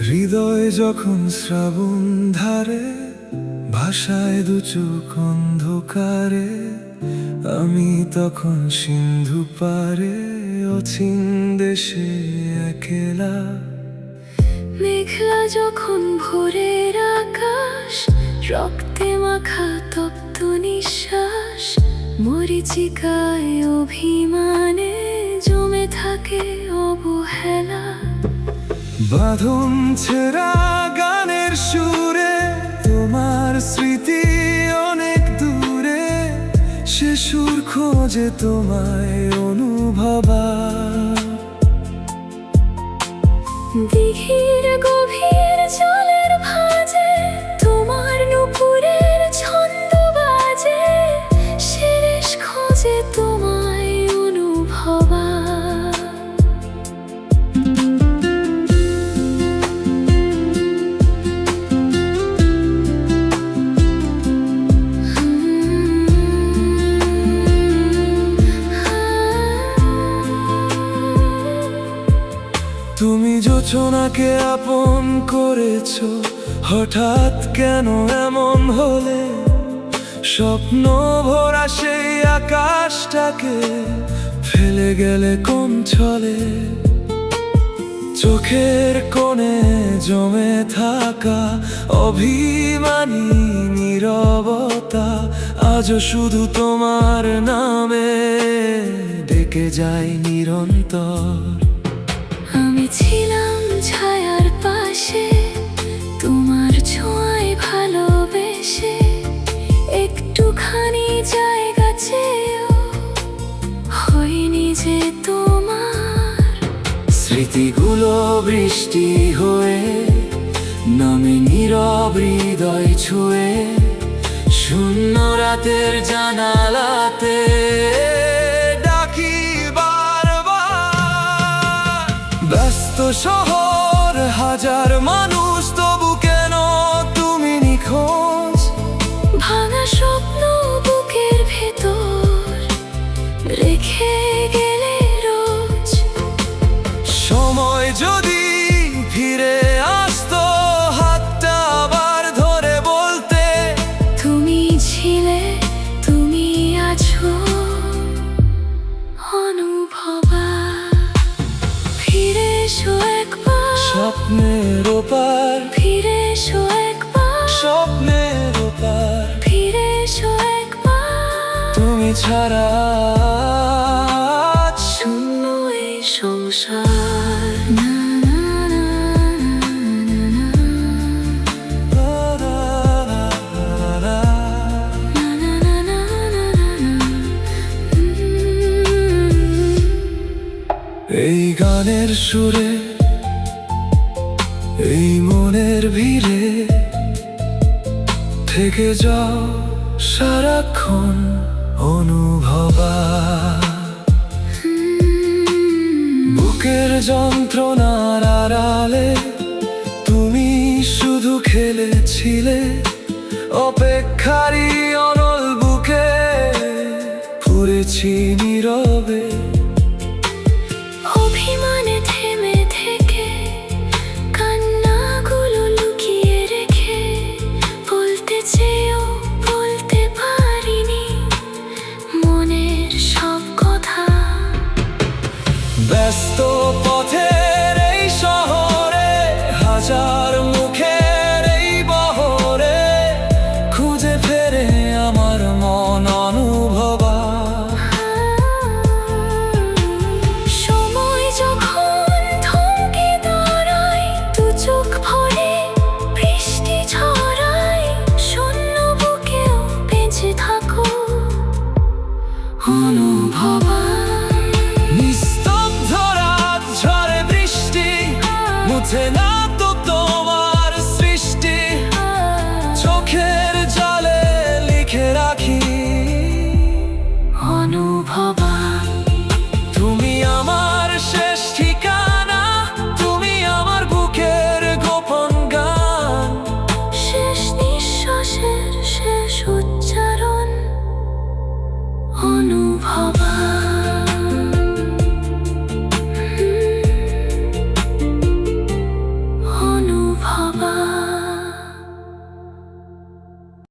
হৃদয় যখন শ্রাবণ ধারে ভাষায় দু চোখ অন্ধকারে, আমি তখন সিন্ধু পারে অচিন দেশে একলা। মেঘলা যখন ভোরের আকাশ, রক্তে মাখা তপ্ত নিঃশ্বাস, মরীচিকায় অভিমানে জমে থাকে অবহেলা। বাঁধন ছেঁড়া গানের সুরে তোমার স্মৃতি অনেক দূরে, সে সুর খোঁজে তোমায় অনুভবা। দিঘির গভীর জলের ভাঁজে তোমার নুপুরের ছন্দ বাজে, শিরিষ খোঁজে তোমায় অনুভবা। তুমি যোচনাকে আপন করেছো, হঠাৎ কেন এমন হলে? স্বপ্ন ভরা সেই আকাশটাকে ফেলে গেলে কোন ছলে? চোখের কোণে জমে থাকা অভিমানী নীরবতা, আজও শুধু তোমার নামে ডেকে যায় নিরন্তর। আমি ছিলাম ছায়ার পাশে, তোমার ছোঁয়ায় ভালোবেসে, একটুখানি জায়গা চেয়েও হয়নি যে তোমার। স্মৃতিগুলো বৃষ্টি হয়ে নামে নীরব হৃদয় ছুঁয়ে, শূন্য রাতের জানালাতে ডাকি বারবার। ব্যস্ত শহর, হাজার মানুষ, তবু কেন তুমি নিখোঁজ? ভাঙা স্বপ্ন বুকের ভেতর রেখে গেলে রোজ। সময় যদি ফিরে আসতো, হাতটা আবার ধরে বলতে, তুমি ছিলে, তুমি আছো অনুভবা। ফিরে এসো একবার স্বপ্নের ওপার, ফিরে এসো একবার স্বপ্নের ওপার। ফিরে এসো একবার, তুমি ছাড়া শূন্য এই সংসার। না না না না না না না না। এই গানের সুরে, এই মনের ভিড়ে থেকে যাও সারাক্ষণ অনুভবা। বুকের যন্ত্রণার আড়ালে তুমি শুধু খেলেছিলে, অপেক্ষারই অনল বুকে পড়েছি নীরবে। অভিমানে থেমে থেকে, কান্নাগুলো লুকিয়ে রেখে, বলতে চেয়েও বলতে পারিনি মনের সব কথা। ব্যস্ত পথের এই শহরে, হাজার মুখের এই বহরে, খুঁজে ফেরে আমার মন অনুভবা। সময় যখন থমকে দাঁড়ায়, দু চোখ ভরে বৃষ্টি ঝরায়, শূন্য বুকেও বেঁচে থাকো অনুভবা। নিস্তব্ধ রাত ঝরে বৃষ্টি, মুছে না তো তোমার সৃষ্টি, চোখের জলে লিখে রাখি অনুভবা। তুমি আমার শেষ ঠিকানা, তুমি আমার বুকের গোপন গান। শেষ নিঃশ্বাসের শেষ উচ্চারণ অনুভবা।